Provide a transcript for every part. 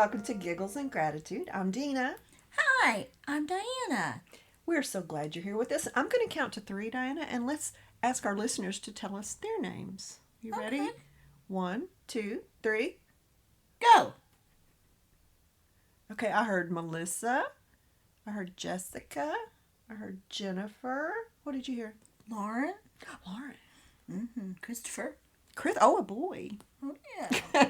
welcome to Giggles and Gratitude. I'm Dina. Hi, I'm Diana. We're so glad you're here with us. I'm going to count to 3, Diana, and let's ask our listeners to tell us their names. You ready? Okay. 1, 2, 3. Go. Okay, I heard Melissa. I heard Jessica. I heard Jennifer. What did you hear? Lauren. Lauren. Christopher. Chris. Oh, a boy. Oh, yeah.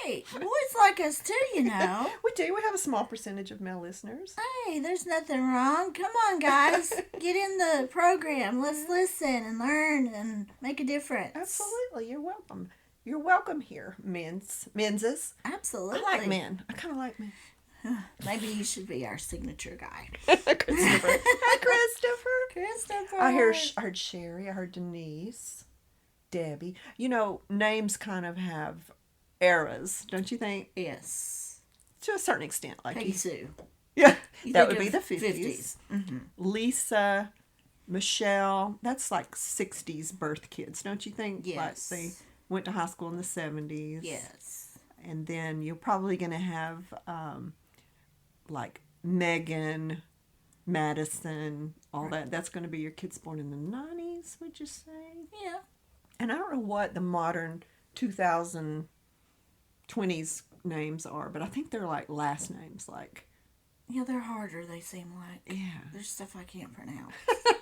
Hey, boys like us too, you know. We do. We have a small percentage of male listeners. Hey, there's nothing wrong. Come on, guys. Get in the program. Let's listen and learn and make a difference. Absolutely. You're welcome. You're welcome here, menses. Absolutely. I like men. I kind of like men. Maybe you should be our signature guy. Christopher. Hi, Christopher. Christopher. I heard Sherry. I heard Denise. Debbie. You know, names kind of have eras, don't you think? Yes. To a certain extent. Like Peggy Sue. Yeah. You That think would be of the 50s. Mm-hmm. Lisa, Michelle. That's like 60s birth kids, don't you think? Yes. Like they went to high school in the 70s. Yes. And then you're probably going to have like Megan, Madison, all that. That's going to be your kids born in the 90s, would you say? Yeah. And I don't know what the modern 2020s names are, but I think they're like last names. Like, Yeah, they're harder, they seem like. yeah. There's stuff I can't pronounce.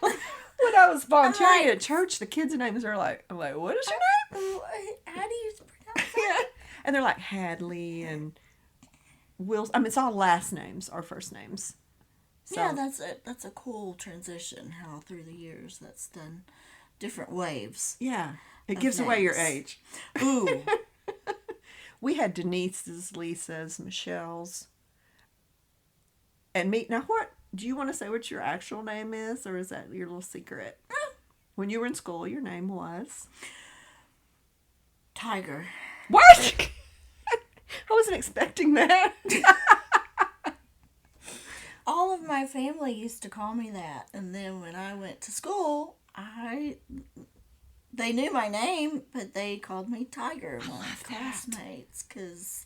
When I was volunteering like- at church, the kids' names are like, I'm like, what is your name? How do you pronounce Yeah. that? And they're like Hadley and Wills. I mean, it's all last names or first names. So, Yeah, that's a cool transition. How through the years that's done different waves. yeah. It of gives away your names. age. Ooh, We had Denise's, Lisa's, Michelle's, and me. Now, what do you want to say? What your actual name is, or is that your little secret? When you were in school, your name was Tiger. what? I wasn't expecting that. All of my family used to call me that, and then when I went to school, they knew my name, but they called me Tiger. My classmates, because.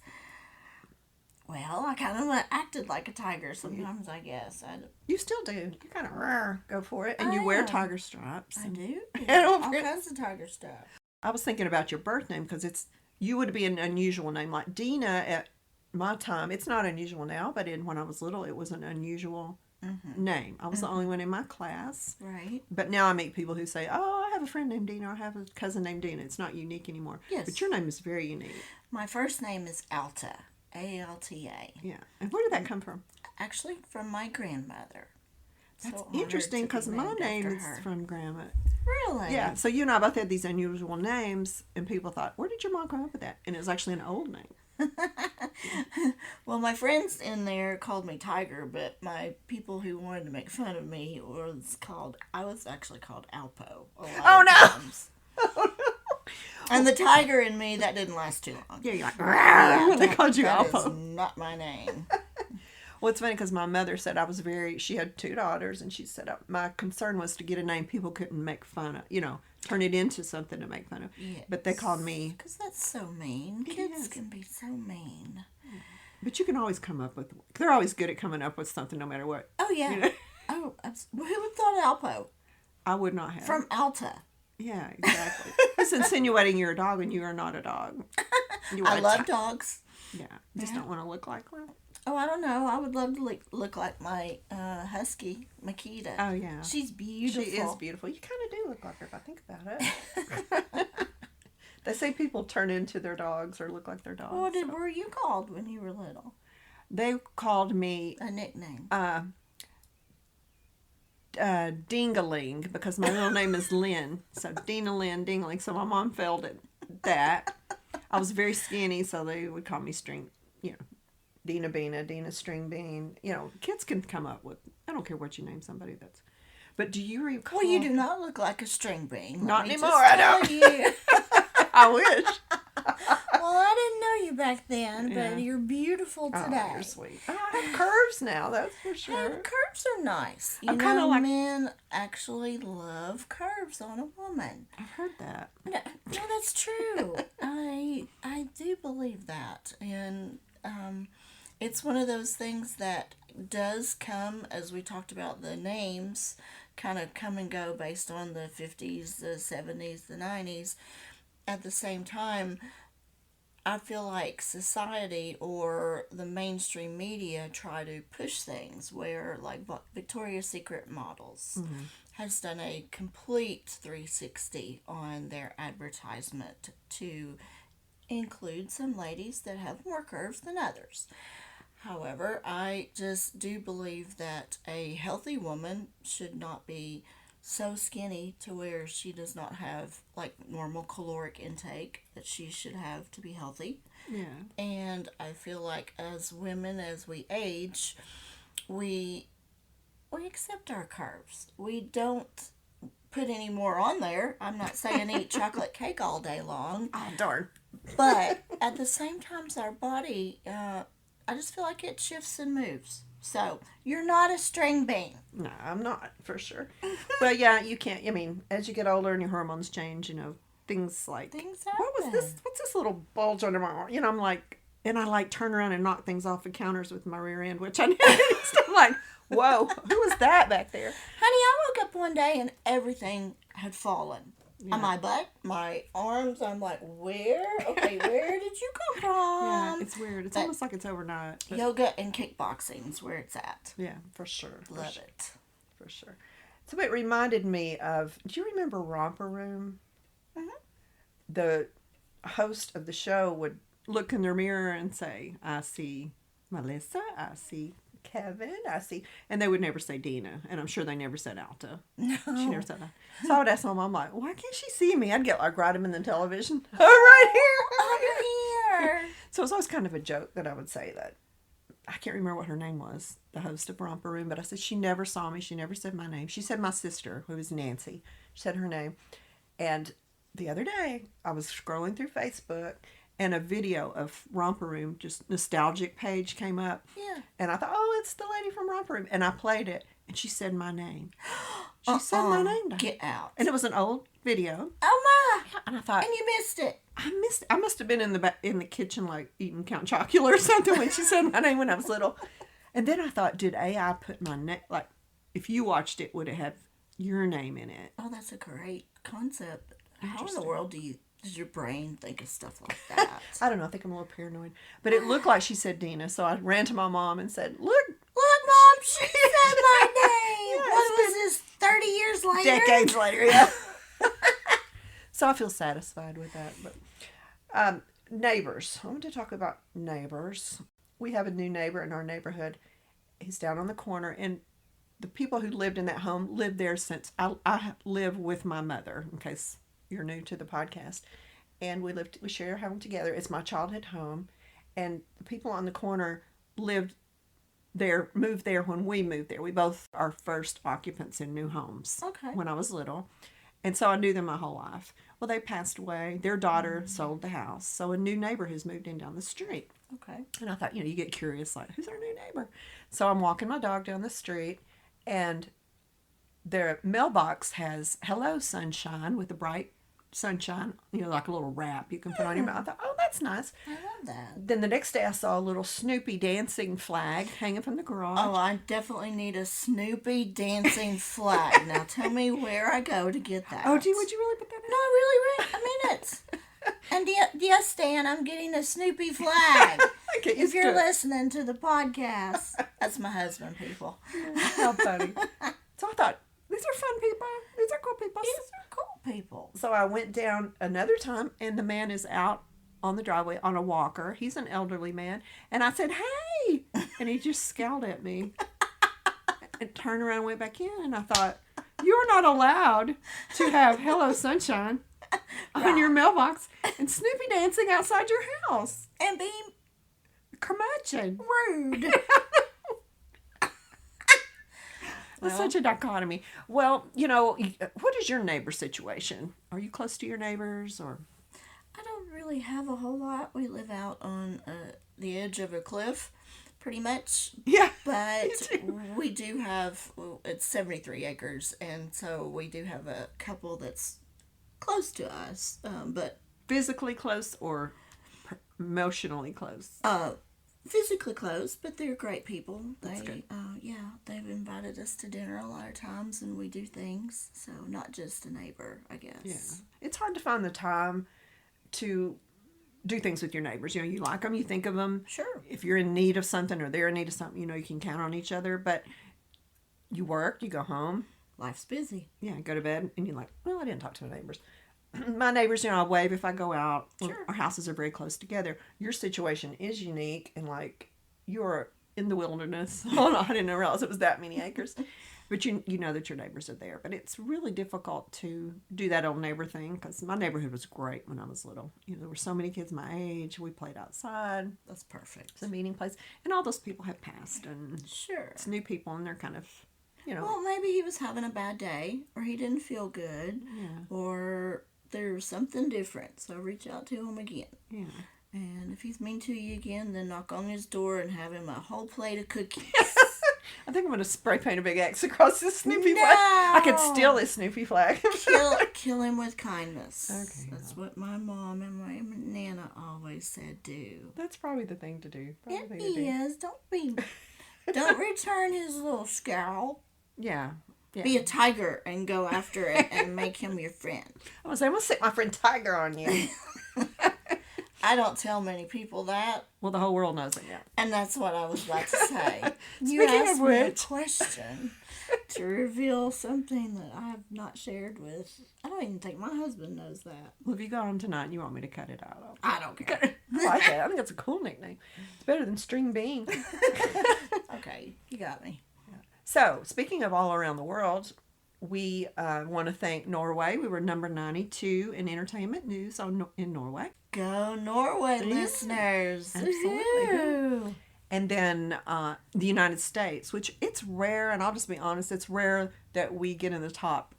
Well, I kind of acted like a tiger sometimes, I guess. You still do. You kind of go for it, and you I wear am. tiger stripes. I do. don't All forget- kinds of tiger stuff. I was thinking about your birth name because you would be an unusual name like Dina at my time. It's not unusual now, but when I was little, it was an unusual name. I was the only one in my class. Right. But now I meet people who say, "Oh, I have a friend named Dina. Or I have a cousin named Dina." It's not unique anymore. Yes. But your name is very unique. My first name is Alta. Alta. Yeah. And where did that come from? Actually, from my grandmother. That's So honored interesting to be because my named name after is her. from Grandma. Really? Yeah. So you and I both had these unusual names, and people thought, "Where did your mom come up with that?" And it was actually an old name. Well, my friends in there called me Tiger, but my people who wanted to make fun of me I was actually called Alpo. A lot Oh, of no! times. And the tiger in me, that didn't last too long. Yeah, you're like, "Rawr," they called you That is Alpo. not my name. Well, it's funny because my mother said she had 2 daughters, and she said, my concern was to get a name people couldn't make fun of, turn it into something to make fun of. Yes. But they called me, Because that's so mean. It Kids is. can be so mean. but you can always come up with, they're always good at coming up with something no matter what. Oh, yeah. You know? Oh, who would have thought Alpo? I would not have. From Alta. Yeah, exactly. It's insinuating you're a dog and you are not a dog. You are I a love ti- dogs. Yeah, just don't want to look like one. Oh, I don't know. I would love to look like my husky, Makita. Oh, yeah. She's beautiful. She is beautiful. You kind of do look like her if I think about it. They say people turn into their dogs or look like their dogs. What so. were you called when you were little? They called me A nickname. Dingaling because my middle name is Lynn. So Dina Lynn Dingaling. So my mom felt it that. I was very skinny, so they would call me String, Dina Beana, Dina String Bean. Kids can come up with, I don't care what you name somebody that's. But do you recall? Well, you do not look like a string bean. Let Not me anymore, just I tell don't. You. I wish. Well, I didn't know you back then, Yeah. but you're beautiful Oh, today. you're sweet. I have curves now, that's for sure. And curves are nice. I'm kinda know, like- men actually love curves on a woman. I've heard that. No, that's true. I do believe that, and It's one of those things that does come, as we talked about, the names kind of come and go based on the 50s, the 70s, the 90s. At the same time, I feel like society or the mainstream media try to push things where, like, Victoria's Secret models has done a complete 360 on their advertisement to include some ladies that have more curves than others. However, I just do believe that a healthy woman should not be so skinny to where she does not have like normal caloric intake that she should have to be healthy. Yeah. And I feel like as women, as we age, we accept our curves. We don't put any more on there. I'm not saying eat chocolate cake all day long. Oh, darn. But at the same time, our body, I just feel like it shifts and moves. So, you're not a string bean. No, I'm not, for sure. But yeah, you can't, I mean, as you get older and your hormones change, things like, Things happen. what was this, what's this little bulge under my arm? I'm like, and I like turn around and knock things off the counters with my rear end, which I never used. I'm like, whoa, who was that back there? Honey, I woke up one day and everything had fallen. Yeah. On my butt, my arms, I'm like, where? Okay, where did you come from? Yeah, it's weird. It's almost like it's overnight. But yoga and kickboxing is where it's at. yeah, for sure. Love it. For sure. So it reminded me of, do you remember Romper Room? Mm-hmm. The host of the show would look in their mirror and say, I see Melissa, I see Kevin, I see, and they would never say Dina, and I'm sure they never said Alta. No. She never said that. So I would ask my mom, like, why can't she see me? I'd get like right him in the television. Oh, right here. I'm here. So it's always kind of a joke that I would say that. I can't remember what her name was, the host of Romper Room, but I said she never saw me. She never said my name. She said my sister, who was Nancy. She said her name. And the other day, I was scrolling through Facebook, and a video of Romper Room, just nostalgic page came up. Yeah. And I thought, oh, it's the lady from Romper Room. And I played it, and she said my name. She said my name. Get out. And it was an old video. Oh, my. And I thought, And you missed it. I missed it. I must have been in the kitchen, like, eating Count Chocula or something when she said my name when I was little. And then I thought, did AI put my name, like, if you watched it, would it have your name in it? Oh, that's a great concept. How in the world does your brain think of stuff like that? I don't know. I think I'm a little paranoid. But it looked like she said Dina, so I ran to my mom and said, look, Mom, she said my name. Yeah, What was this, 30 years later? decades later, yeah. So I feel satisfied with that. But neighbors. I want to talk about neighbors. We have a new neighbor in our neighborhood. He's down on the corner, and the people who lived in that home lived there since I live with my mother, in case you're new to the podcast. And we share a home together. It's my childhood home. And the people on the corner moved there when we moved there. We both are first occupants in new homes. Okay. When I was little. And so I knew them my whole life. Well, they passed away. Their daughter sold the house. So a new neighbor has moved in down the street. Okay. And I thought, you get curious, like, who's our new neighbor? So I'm walking my dog down the street, and their mailbox has "Hello, Sunshine" with a bright sunshine, like a little wrap you can put on your mouth. I thought, oh, that's nice. I love that. Then the next day I saw a little Snoopy dancing flag hanging from the garage. Oh, I definitely need a Snoopy dancing flag. Now tell me where I go to get that. Oh, would you really put that in? No, I mean it. And yes, Dan, I'm getting a Snoopy flag. Get If used you're to it. listening to the podcast, that's my husband, people. How funny. So I thought, these are fun people. These are cool people. These are cool people. So I went down another time, and the man is out on the driveway on a walker. He's an elderly man. And I said, hey! And he just scowled at me and turned around and went back in. And I thought, you're not allowed to have "Hello, Sunshine" on your mailbox and Snoopy dancing outside your house. And being Curmudgeon. rude. It's such a dichotomy. Well, what is your neighbor situation? Are you close to your neighbors, or? I don't really have a whole lot. We live out on the edge of a cliff, pretty much. Yeah. But we do have, it's 73 acres, and so we do have a couple that's close to us. But Physically close or emotionally close? physically close, but they're great people. That's good. They've invited us to dinner a lot of times, and we do things. So not just a neighbor, I guess. Yeah. It's hard to find the time to do things with your neighbors. You know, you like them, you think of them. Sure. If you're in need of something or they're in need of something, you know, you can count on each other. But you work, you go home. Life's busy. Yeah, go to bed, and you're like, well, I didn't talk to the neighbors. My neighbors, you know, I wave if I go out. Sure. Our houses are very close together. Your situation is unique, and like you're in the wilderness. Oh no, I didn't realize it was that many acres. But you know that your neighbors are there. But it's really difficult to do that old neighbor thing because my neighborhood was great when I was little. You know, there were so many kids my age. We played outside. That's perfect. It's a meeting place, and all those people have passed, and Sure. it's new people, and they're kind of, you know. Well, maybe he was having a bad day, or he didn't feel good, or there's something different. So reach out to him again. Yeah. And if he's mean to you again, then knock on his door and have him a whole plate of cookies. I think I'm going to spray paint a big X across this Snoopy flag. I could steal this Snoopy flag. Kill him with kindness. Okay. That's what my mom and my Nana always said do. That's probably the thing to do. It is. Don't return his little scowl. Yeah. Be a tiger and go after it and make him your friend. I'm going to stick my friend Tiger on you. I don't tell many people that. Well, the whole world knows it now. And that's what I was about to say. You Speaking asked of me a which. question to reveal something that I have not shared with. I don't even think my husband knows that. Well, if you go on tonight and you want me to cut it out, I don't care. I like it. I think that's a cool nickname. It's better than String Bean. Okay, you got me. So, speaking of all around the world, we want to thank Norway. We were number 92 in entertainment news in Norway. Go Norway, listeners. Absolutely. Woo-hoo. And then the United States, which it's rare, and I'll just be honest, it's rare that we get in the top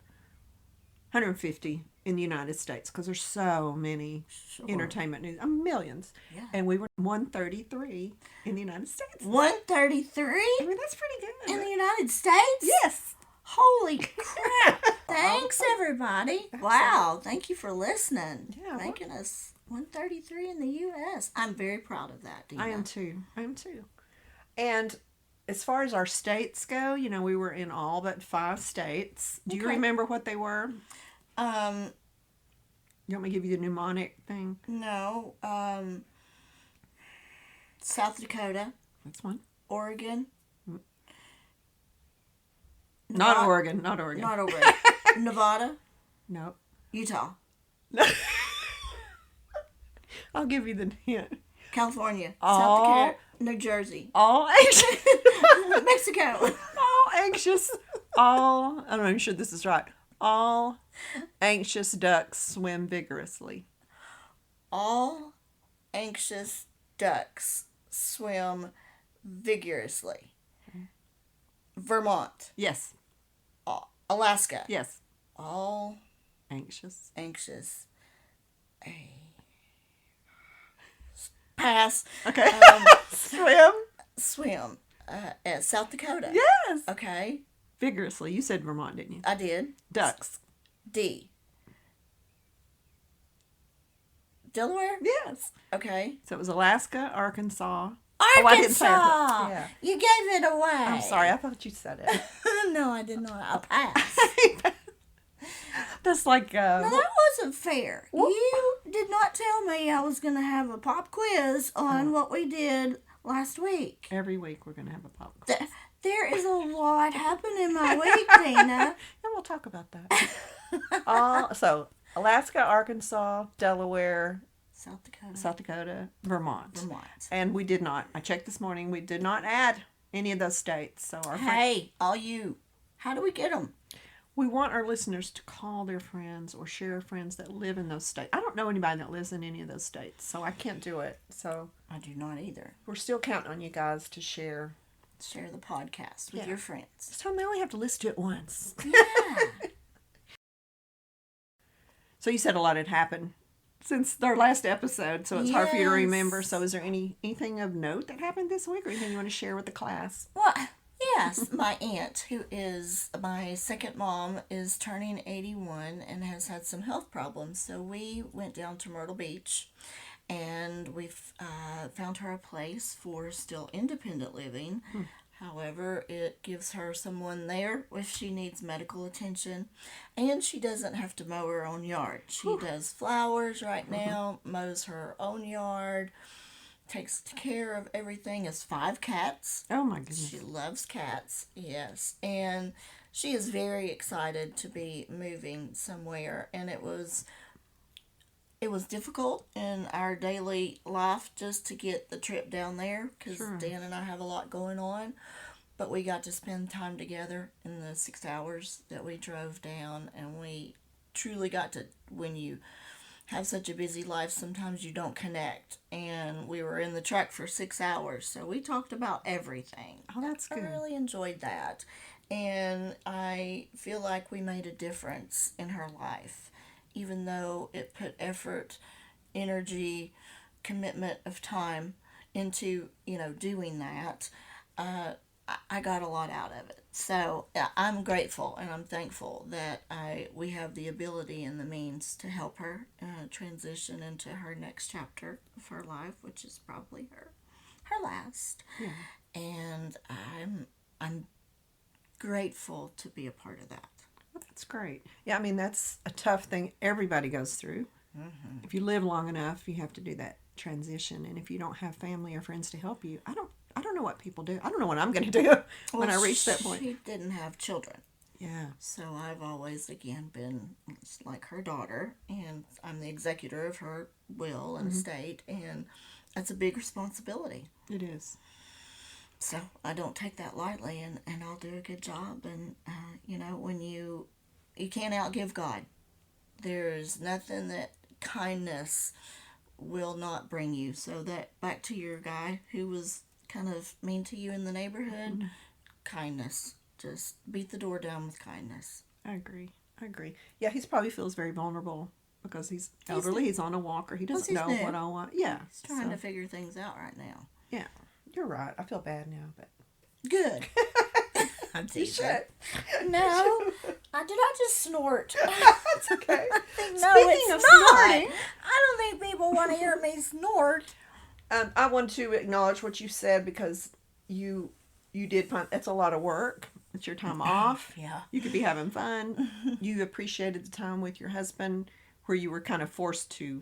150 in the United States because there's so many entertainment news, millions. Yeah. And we were 133 in the United States. 133 I mean, that's pretty good. in the United States? Yes. Holy crap. Thanks, everybody. Wow. Thank you for listening. Yeah, Making us 133 in the U.S. I'm very proud of that, Dina. I am too. And as far as our states go, you know, we were in all but 5 states. Do you remember what they were? You want me to give you the mnemonic thing? No. South Dakota. That's one. Oregon. Not Oregon. Not Oregon. Nevada. Nope. Utah. I'll give you the hint. California. All, South Dakota. New Jersey. All anxious. Mexico. All anxious. I'm not even sure this is right. All anxious ducks swim vigorously. All anxious ducks swim vigorously. Vermont. Yes. Alaska. Yes. All anxious. Pass. Okay. Swim. At South Dakota. Yes. Okay. Vigorously. You said Vermont, didn't you? I did. Ducks. D. Delaware? Yes. Okay. So it was Alaska, Arkansas. Arkansas! Oh, I didn't say it. Yeah. You gave it away. I'm sorry. I thought you said it. No, I did not. I passed. That's like... No, that wasn't fair. What? You did not tell me I was going to have a pop quiz on what we did last week. Every week we're going to have a pop quiz. There is a lot happening in my week, Dina. And we'll talk about that. So, Alaska, Arkansas, Delaware, South Dakota, Vermont. And we did not. I checked this morning. We did not add any of those states. So Hey, all you. How do we get them? We want our listeners to call their friends or share friends that live in those states. I don't know anybody that lives in any of those states, so I can't do it. So I do not either. We're still counting on you guys to share the podcast with your friends. This time they only have to listen to it once. Yeah. So you said a lot had happened since our last episode, so it's hard for you to remember. So is there anything of note that happened this week or anything you want to share with the class? Well, yes. My aunt, who is my second mom, is turning 81 and has had some health problems. So we went down to Myrtle Beach and we've found her a place for still independent living. However, it gives her someone there if she needs medical attention, and she doesn't have to mow her own yard. She does flowers right now, mows her own yard, takes care of everything. Has 5 cats. Oh my goodness. She loves cats, yes, and she is very excited to be moving somewhere, and it was difficult in our daily life just to get the trip down there because Sure. Dan and I have a lot going on. But we got to spend time together in the 6 hours that we drove down, and we truly got to, when you have such a busy life, sometimes you don't connect. And we were in the truck for 6 hours, so we talked about everything. Oh, that's good. I really enjoyed that. And I feel like we made a difference in her life, even though it put effort, energy, commitment of time into, doing that. I got a lot out of it. So I'm grateful and I'm thankful that we have the ability and the means to help her transition into her next chapter of her life, which is probably her last. Yeah. And I'm grateful to be a part of that. Well, that's great. Yeah, I mean, that's a tough thing everybody goes through. Mm-hmm. If you live long enough, you have to do that transition. And if you don't have family or friends to help you, I don't know what people do. I don't know what I'm going to do when I reach that point. She didn't have children. Yeah. So I've always, again, been like her daughter, and I'm the executor of her will and estate, and that's a big responsibility. It is. So I don't take that lightly, and I'll do a good job. And, when you can't outgive God. There's nothing that kindness will not bring you. So that, back to your guy who was kind of mean to you in the neighborhood, kindness. Just beat the door down with kindness. I agree. Yeah, he probably feels very vulnerable because he's elderly. He's on a walker. He doesn't know what I want. Yeah. He's trying to figure things out right now. Yeah. You're right. I feel bad now, but. Good. I'm teasing. No. Did I just snort? That's okay. No, Speaking of snorting. I don't think people want to hear me snort. I want to acknowledge what you said because you did find that's a lot of work. It's your time off. Yeah. You could be having fun. You appreciated the time with your husband where you were kind of forced to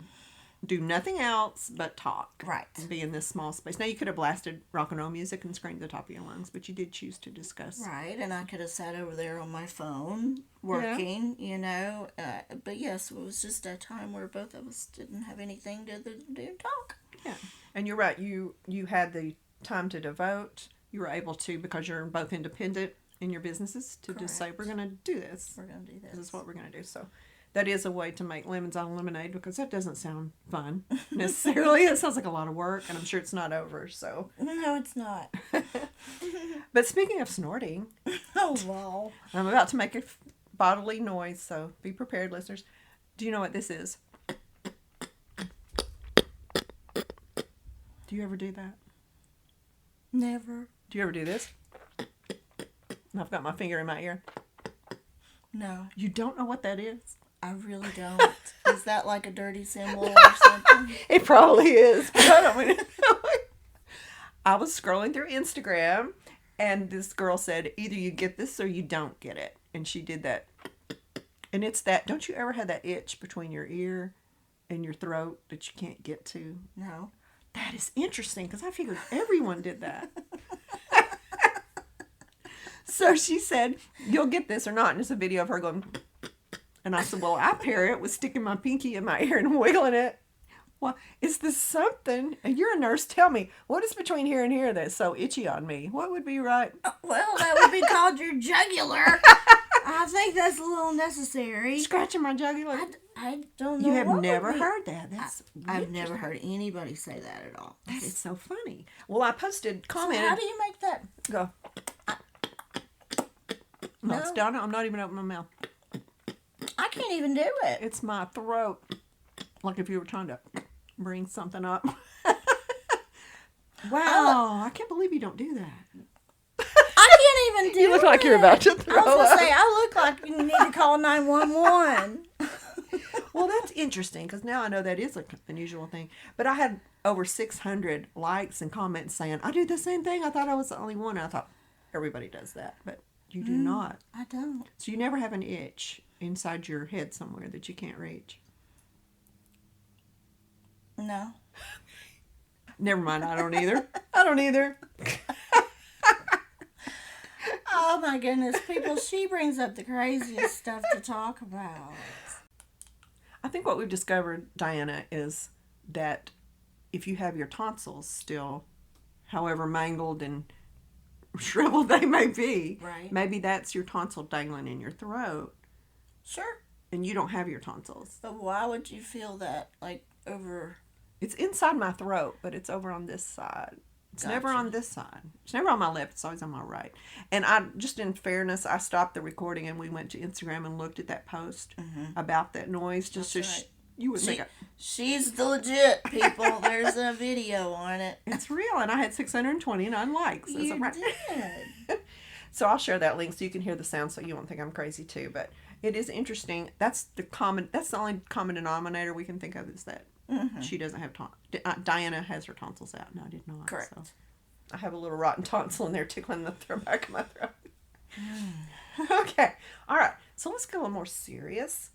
do nothing else but talk. Right. And be in this small space. Now, you could have blasted rock and roll music and screamed at the top of your lungs, but you did choose to discuss. Right, and I could have sat over there on my phone working, but yes, it was just a time where both of us didn't have anything to do talk. Yeah. And you're right. You had the time to devote. You were able to, because you're both independent in your businesses, to just say, we're going to do this. We're going to do this. This is what we're going to do. So that is a way to make lemons out of lemonade, because that doesn't sound fun necessarily. It sounds like a lot of work, and I'm sure it's not over. So no, it's not. But speaking of snorting, oh wow! I'm about to make a bodily noise, so be prepared, listeners. Do you know what this is? Do you ever do that? Never. Do you ever do this? I've got my finger in my ear. No. You don't know what that is? I really don't. Is that like a dirty symbol or something? It probably is, but I don't mean it. I was scrolling through Instagram, and this girl said, either you get this or you don't get it. And she did that. And it's that, don't you ever have that itch between your ear and your throat that you can't get to? No. That is interesting, because I figured everyone did that. So she said, you'll get this or not. And it's a video of her going, and I said, well, I pair it with sticking my pinky in my ear and wiggling it. Well, is this something? And you're a nurse. Tell me, what is between here and here that's so itchy on me? What would be right? Well, that would be called your jugular. I think that's a little necessary. Scratching my jugular? I don't know. You have never heard that. I've never heard anybody say that at all. That is so funny. Well, I posted, commented. So how do you make that? Go. No, it's done. I'm not even opening my mouth. I can't even do it. It's my throat. Like if you were trying to bring something up. Wow. I can't believe you don't do that. I can't even do it. You look like you're about to throw I was going up. to say, I look like you need to call 911. Well, that's interesting because now I know that is an unusual thing. But I had over 600 likes and comments saying, I do the same thing. I thought I was the only one. I thought everybody does that, but you do not. I don't. So you never have an itch inside your head somewhere that you can't reach. No. Never mind. I don't either. I don't either. Oh my goodness, people, she brings up the craziest stuff to talk about. I think what we've discovered, Diana, is that if you have your tonsils still, however mangled and shriveled they may be, Right. maybe that's your tonsil dangling in your throat. Sure. And you don't have your tonsils. But why would you feel that, like, over... It's inside my throat, but it's over on this side. It's never Gotcha. on this side. It's never on my left. It's always on my right. And I, just in fairness, I stopped the recording and we went to Instagram and looked at that post about that noise. Just That's so right. you would think She's the legit, people. There's a video on it. it's real. And I had 629 likes. Is You that right? did. So I'll share that link so you can hear the sound so you won't think I'm crazy too. But it is interesting. That's the only common denominator we can think of is that she doesn't have tonsils. Diana has her tonsils out and I did not. Correct. So I have a little rotten tonsil in there tickling the back of my throat. Okay. All right. So let's get a little more serious.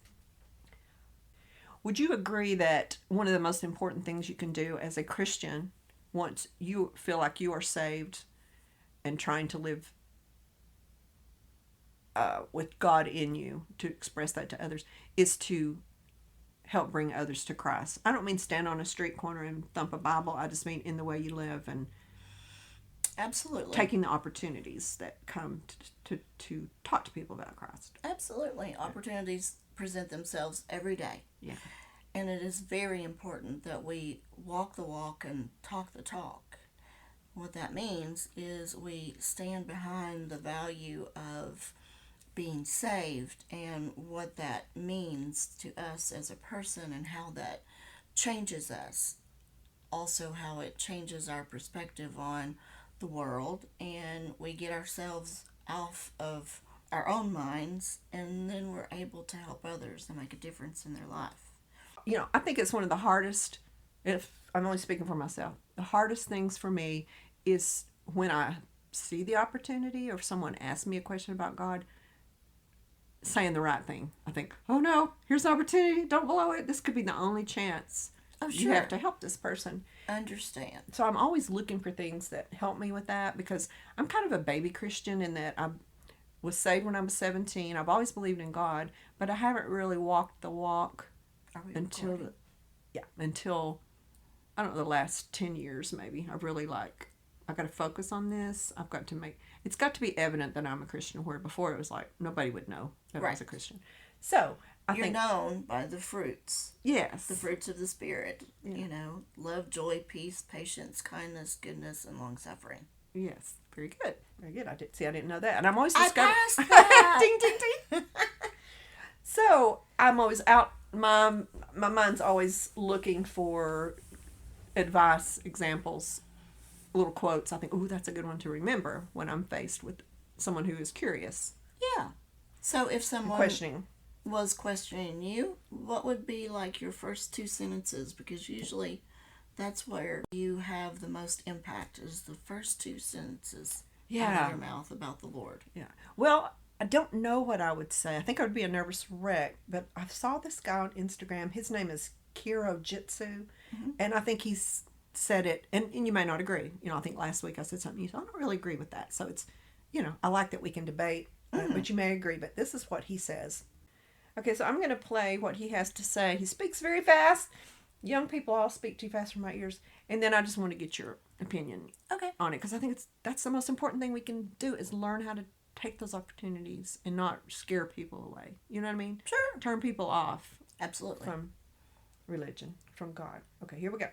Would you agree that one of the most important things you can do as a Christian, once you feel like you are saved and trying to live with God in you, to express that to others, is to help bring others to Christ? I don't mean stand on a street corner and thump a Bible. I just mean in the way you live and Absolutely. taking the opportunities that come to talk to people about Christ. Absolutely. Opportunities present themselves every day. Yeah. And it is very important that we walk the walk and talk the talk. What that means is we stand behind the value of being saved and what that means to us as a person and how that changes us. Also, how it changes our perspective on the world, and we get ourselves off of our own minds, and then we're able to help others and make a difference in their life. You know, I think it's one of the hardest, if I'm only speaking for myself, the hardest things for me is when I see the opportunity or if someone asks me a question about God, saying the right thing. I think, oh no, here's the opportunity, don't blow it. This could be the only chance you have to help this person. Understand. So I'm always looking for things that help me with that because I'm kind of a baby Christian in that I was saved when I was 17. I've always believed in God, but I haven't really walked the walk until I don't know, the last 10 years maybe. I've really I've got to focus on this. It's got to be evident that I'm a Christian, where before it was like nobody would know that I was a Christian. So You're known by the fruits. Yes. The fruits of the Spirit. Yeah. You know, love, joy, peace, patience, kindness, goodness, and long suffering. Yes. Very good. Very good. I didn't know that. And I'm always discovering. I passed that. Ding, ding, ding. So I'm always out. My mind's always looking for advice, examples, little quotes. I think, oh, that's a good one to remember when I'm faced with someone who is curious. Yeah. So if someone was questioning you, what would be like your first two sentences? Because usually that's where you have the most impact, is the first two sentences out of your mouth about the Lord. Yeah. Well, I don't know what I would say. I think I would be a nervous wreck, but I saw this guy on Instagram. His name is Kiro Jitsu, and I think he's said it, and you may not agree. You know, I think last week I said something, you said, I don't really agree with that. So it's, you know, I like that we can debate, but you may agree, but this is what he says. Okay, so I'm going to play what he has to say. He speaks very fast. Young people all speak too fast for my ears. And then I just want to get your opinion on it, because I think that's the most important thing we can do is learn how to take those opportunities and not scare people away. You know what I mean? Sure. Turn people off. Absolutely. From religion, from God. Okay, here we go.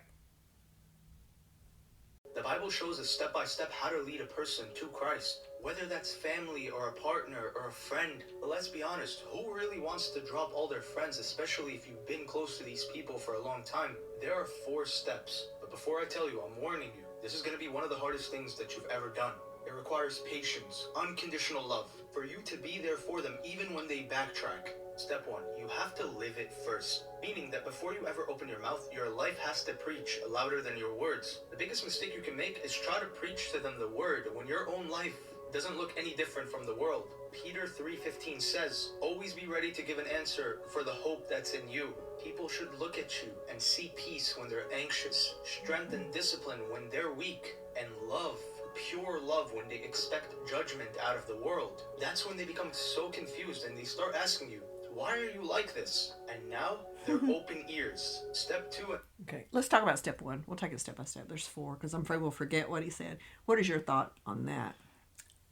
The Bible shows us step by step how to lead a person to Christ. Whether that's family or a partner or a friend. But let's be honest, who really wants to drop all their friends, especially if you've been close to these people for a long time? There are 4 steps. But before I tell you, I'm warning you. This is going to be one of the hardest things that you've ever done. It requires patience, unconditional love, for you to be there for them even when they backtrack. Step 1, you have to live it first. Meaning that before you ever open your mouth, your life has to preach louder than your words. The biggest mistake you can make is try to preach to them the word when your own life doesn't look any different from the world. Peter 3:15 says, always be ready to give an answer for the hope that's in you. People should look at you and see peace when they're anxious, strength and discipline when they're weak, and love, pure love when they expect judgment out of the world. That's when they become so confused and they start asking you, why are you like this? And now they're open ears. Step 2. Okay, let's talk about step 1. We'll take it step by step. There's 4 because I'm afraid we'll forget what he said. What is your thought on that?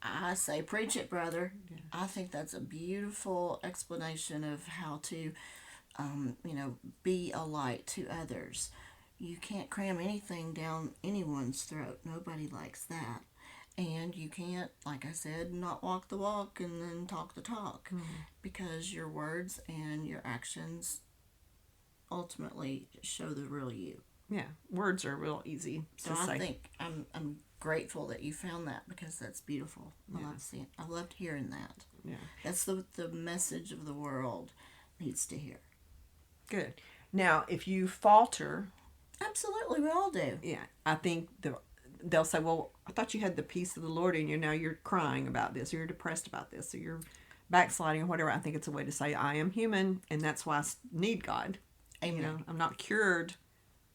I say, preach it, brother. Yeah. I think that's a beautiful explanation of how to, be a light to others. You can't cram anything down anyone's throat. Nobody likes that. And you can't, like I said, not walk the walk and then talk the talk. Because your words and your actions ultimately show the real you. Yeah, words are real easy to say. I think I'm grateful that you found that, because that's beautiful. I love seeing. I loved hearing that. Yeah, that's the message of the world needs to hear. Good. Now, if you falter, absolutely, we all do. Yeah, I think they'll say, "Well, I thought you had the peace of the Lord in you. Now you're crying about this, or you're depressed about this, or you're backsliding, or whatever." I think it's a way to say, "I am human, and that's why I need God." Amen. I'm not cured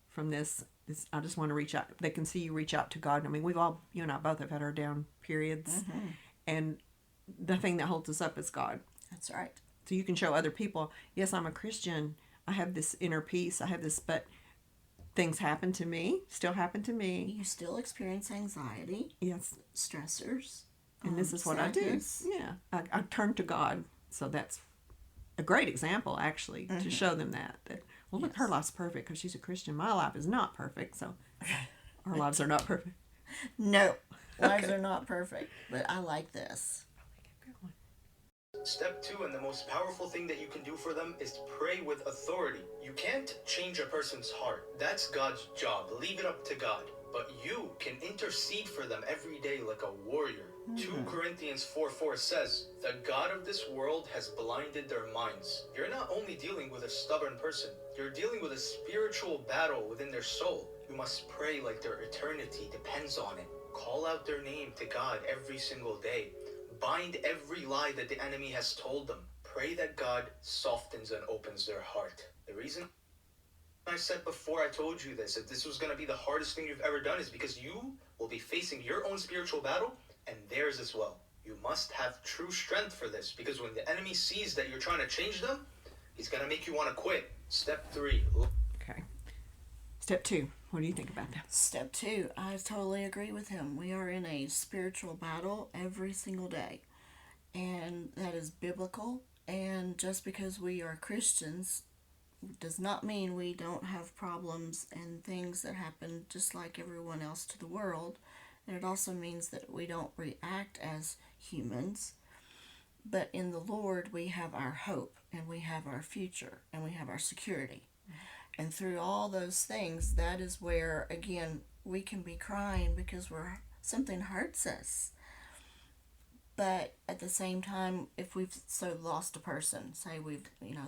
from this. I just want to reach out. They can see you reach out to God. I mean, you and I both have had our down periods. And the thing that holds us up is God. That's right. So you can show other people, yes, I'm a Christian. I have this inner peace. I have this, but things happen to me, still happen to me. You still experience anxiety. Yes. Stressors. And this is what sadness. I do. Yeah. I turn to God. So that's a great example, actually, to show them that well, look, her life's perfect because she's a Christian. My life is not perfect, so our lives are not perfect. No, lives are not perfect, but I like this. Step 2, and the most powerful thing that you can do for them, is pray with authority. You can't change a person's heart. That's God's job. Leave it up to God. But you can intercede for them every day like a warrior. 2 Corinthians 4:4 says, the God of this world has blinded their minds. You're not only dealing with a stubborn person, you're dealing with a spiritual battle within their soul. You must pray like their eternity depends on it. Call out their name to God every single day. Bind every lie that the enemy has told them. Pray that God softens and opens their heart. The reason I said before I told you this, that this was going to be the hardest thing you've ever done, is because you will be facing your own spiritual battle and theirs as well. You must have true strength for this, because when the enemy sees that you're trying to change them, he's going to make you want to quit. Step 3. Okay. Step 2. What do you think about that? Step 2. I totally agree with him. We are in a spiritual battle every single day. And that is biblical. And just because we are Christians does not mean we don't have problems and things that happen just like everyone else to the world. And it also means that we don't react as humans. But in the Lord, we have our hope, and we have our future, and we have our security. And through all those things, that is where, again, we can be crying because something hurts us. But at the same time, if we've lost a person, say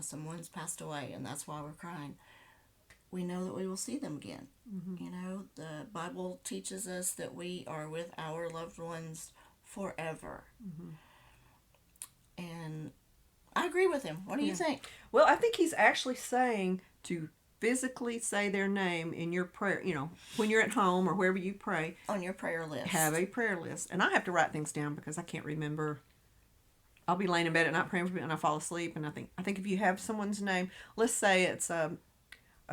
someone's passed away, and that's why we're crying, we know that we will see them again. The Bible teaches us that we are with our loved ones forever. And I agree with him. What do you think? Well, I think he's actually saying to physically say their name in your prayer, when you're at home or wherever you pray. On your prayer list. Have a prayer list. And I have to write things down because I can't remember. I'll be laying in bed at night praying for people and I fall asleep. And I think if you have someone's name, let's say it's a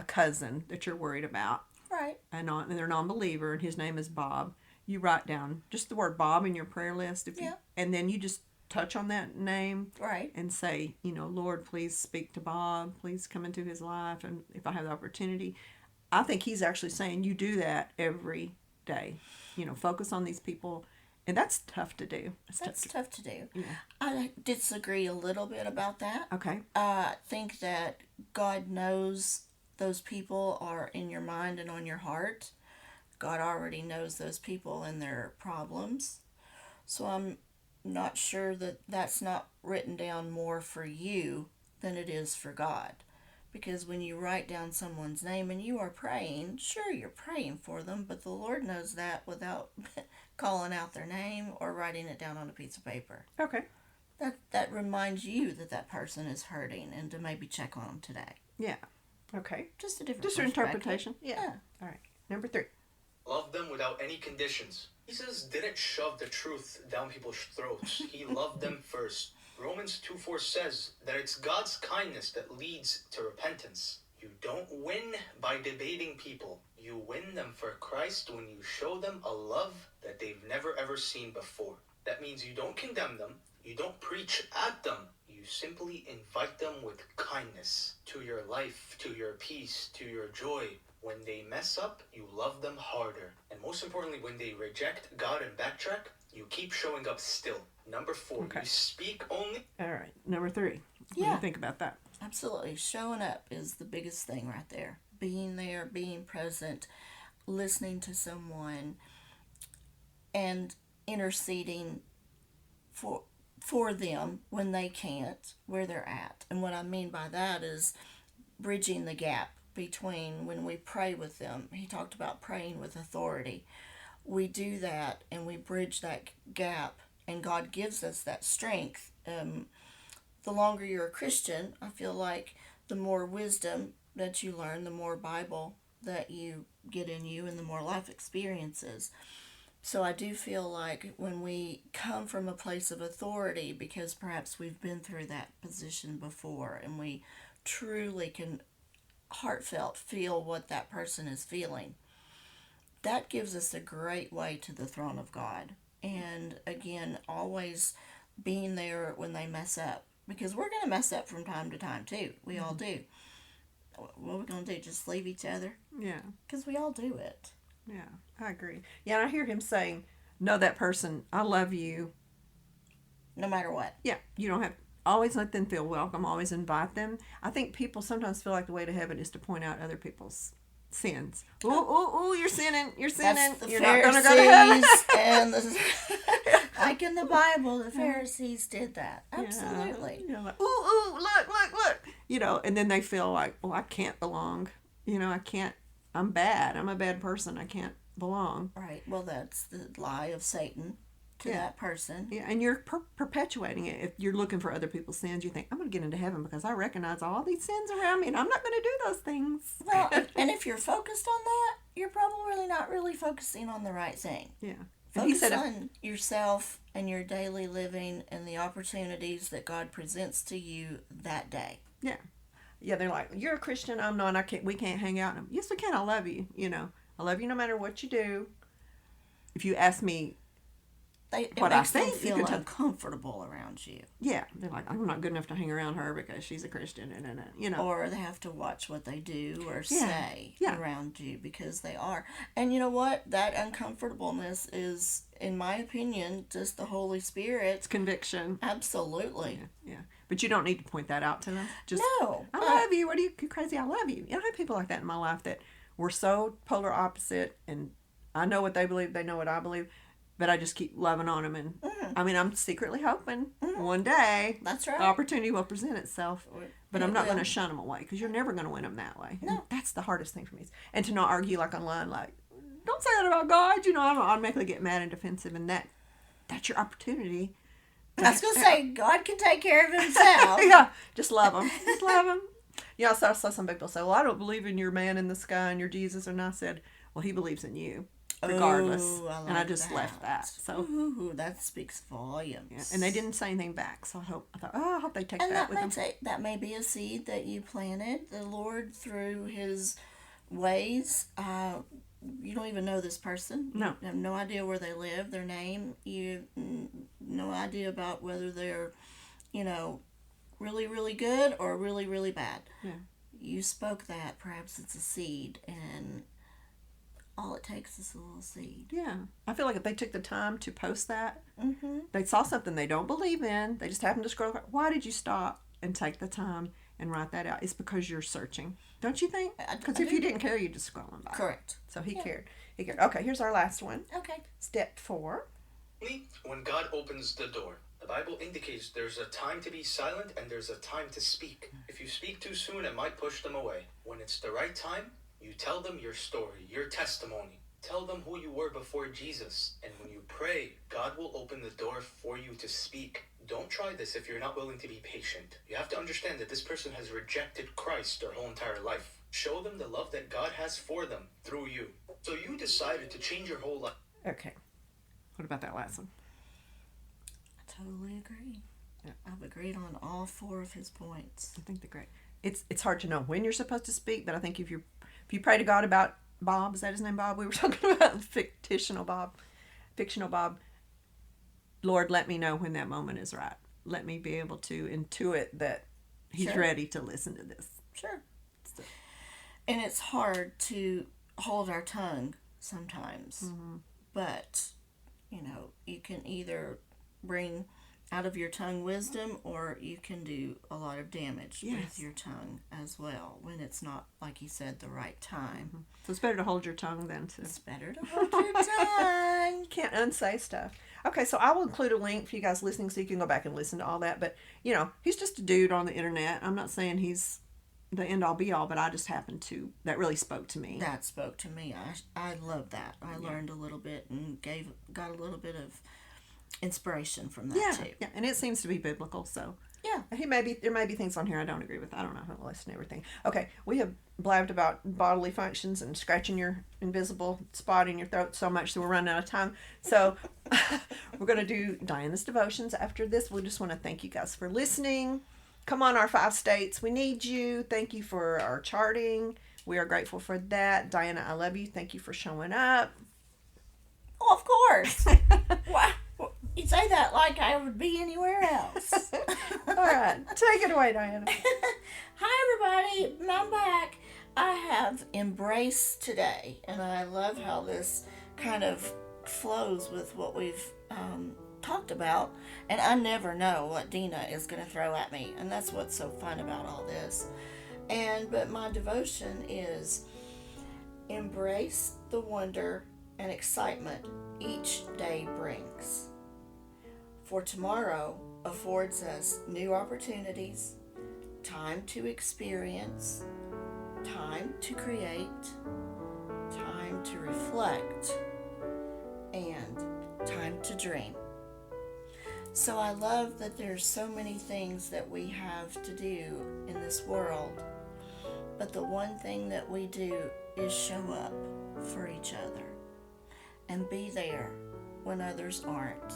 cousin that you're worried about. Right. And they're a non-believer and his name is Bob. You write down just the word Bob in your prayer list. And then you just touch on that name, right, and say, Lord, please speak to Bob, please come into his life, and if I have the opportunity. I think he's actually saying you do that every day. Focus on these people, and that's tough to do. That's tough to do. Yeah. I disagree a little bit about that. Okay. I think that God knows those people are in your mind and on your heart. God already knows those people and their problems. So I'm not sure that that's not written down more for you than it is for God. Because when you write down someone's name and you are praying, sure, you're praying for them, but the Lord knows that without calling out their name or writing it down on a piece of paper. Okay. That reminds you that that person is hurting and to maybe check on them today. Yeah. Okay. Just a different Just an perspective. interpretation. Yeah. All right. Number 3. Love them without any conditions. Jesus didn't shove the truth down people's throats. He loved them first. Romans 2:4 says that it's God's kindness that leads to repentance. You don't win by debating people. You win them for Christ when you show them a love that they've never ever seen before. That means you don't condemn them. You don't preach at them. You simply invite them with kindness to your life, to your peace, to your joy. When they mess up, you love them harder. And most importantly, when they reject God and backtrack, you keep showing up still. Number 4, Okay. you speak only. All right. Number 3. What do Yeah. you think about that? Absolutely. Showing up is the biggest thing right there. Being there, being present, listening to someone, and interceding for them when they can't, where they're at. And what I mean by that is bridging the gap between when we pray with them. He talked about praying with authority. We do that and we bridge that gap, and God gives us that strength. The longer you're a Christian, I feel like the more wisdom that you learn, the more Bible that you get in you, and the more life experiences. So I do feel like when we come from a place of authority, because perhaps we've been through that position before, and we truly can heartfelt feel what that person is feeling, that gives us a great way to the throne of God. And again, always being there when they mess up, because we're going to mess up from time to time too. We all do. What are we going to do? Just leave each other? Yeah. Because we all do it. Yeah. I agree. Yeah, and I hear him saying, know that person, I love you. No matter what. Yeah. You don't have, always let them feel welcome. Always invite them. I think people sometimes feel like the way to heaven is to point out other people's sins. Ooh, you're sinning. You're sinning. That's the You're Pharisees not going to go to heaven. and like in the Bible, the Pharisees did that. Absolutely. Yeah. Like, ooh, look. You know, and then they feel like, well, I can't belong. You know, I can't. I'm bad. I'm a bad person. I can't belong. Right. Well, that's the lie of Satan to that person. Yeah, and you're perpetuating it. If you're looking for other people's sins, you think, I'm going to get into heaven because I recognize all these sins around me, and I'm not going to do those things. Well, and if you're focused on that, you're probably not really focusing on the right thing. Yeah. Focus And he said, on yourself and your daily living and the opportunities that God presents to you that day. yeah. Yeah, they're like, you're a Christian, I'm not, we can't hang out. And yes, we can. I love you. You know, I love you no matter what you do. If you ask me It what I makes them think, you feel can tell. uncomfortable around you. Yeah, they're like, I'm not good enough to hang around her because she's a Christian, and you know. Or they have to watch what they do or Yeah. say Yeah. around you because they are. And you know what? That uncomfortableness is, in my opinion, just the Holy Spirit. It's conviction. Absolutely. Yeah. But you don't need to point that out to them. Just, No. I love you. What are you crazy? I love you. I have people like that in my life that we're so polar opposite, and I know what they believe, they know what I believe, but I just keep loving on them. And I mean, I'm secretly hoping one day That's right. the opportunity will present itself. But I'm It not going to will. shun them away because you're never going to win them that way. No. And that's the hardest thing for me. And to not argue like online, like, don't say that about God. You know, I don't automatically get mad and defensive, and that's your opportunity. I was going to say, God can take care of himself. Yeah, just love them. Just love them. You know, so I saw some people say, well, I don't believe in your man in the sky and your Jesus. And I said, well, he believes in you regardless. Ooh, I and I like just left that. So, Ooh, that speaks volumes. yeah. And they didn't say anything back. So I thought, I hope they take And that with them. that may be a seed that you planted. The Lord, through his ways, you don't even know this person. No. You have no idea where they live, their name. You no idea about whether they're, really, really good or really, really bad. Yeah. You spoke that. Perhaps it's a seed, and all it takes is a little seed. Yeah. I feel like if they took the time to post that, Mm-hmm. they saw something they don't believe in, they just happened to scroll. Why did you stop and take the time and write that out? It's because you're searching. Don't you think? Because I if do. you didn't care, you'd just scrolling by. Correct. So he cared. He cared. Okay, here's our last one. Okay. Step 4. When God opens the door. The Bible indicates there's a time to be silent and there's a time to speak. If you speak too soon, it might push them away. When it's the right time, you tell them your story, your testimony. Tell them who you were before Jesus. And when you pray, God will open the door for you to speak. Don't try this if you're not willing to be patient. You have to understand that this person has rejected Christ their whole entire life. Show them the love that God has for them through you. So you decided to change your whole life. Okay. What about that last one? I totally agree. Yeah. I've agreed on all 4 of his points. I think they're great. It's hard to know when you're supposed to speak, but I think if you pray to God about Bob, is that his name, Bob? We were talking about fictional Bob. Lord, let me know when that moment is right. Let me be able to intuit that he's Sure. ready to listen to this. Sure. So, And it's hard to hold our tongue sometimes. mm-hmm. But, you can either bring out of your tongue wisdom, or you can do a lot of damage Yes. with your tongue as well when it's not, like you said, the right time. Mm-hmm. So it's better to hold your tongue than to... It's better to hold your tongue. You can't unsay stuff. Okay, so I will include a link for you guys listening so you can go back and listen to all that. But, he's just a dude on the internet. I'm not saying he's the end-all be-all, but I just happened to... That really spoke to me. That spoke to me. I love that. I learned a little bit and got a little bit of inspiration from that too. Yeah, and it seems to be biblical, so... Yeah. There may be things on here I don't agree with. I don't know. I haven't listened to everything. Okay, we have blabbed about bodily functions and scratching your invisible spot in your throat so much that we're running out of time. So we're going to do Diana's devotions after this. We just want to thank you guys for listening. Come on, our 5 states. We need you. Thank you for our charting. We are grateful for that. Diana, I love you. Thank you for showing up. Oh, of course. Wow. You say that like I would be anywhere else. All right. Take it away, Diana. Hi, everybody. I'm back. I have embraced today, and I love how this kind of flows with what we've talked about. And I never know what Dina is going to throw at me, and that's what's so fun about all this. But my devotion is embrace the wonder and excitement each day brings. For tomorrow affords us new opportunities, time to experience, time to create, time to reflect, and time to dream. So I love that there's so many things that we have to do in this world, but the one thing that we do is show up for each other and be there when others aren't.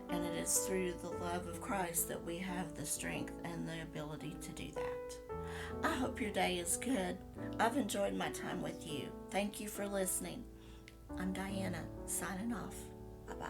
And it is through the love of Christ that we have the strength and the ability to do that. I hope your day is good. I've enjoyed my time with you. Thank you for listening. I'm Diana, signing off. Bye-bye.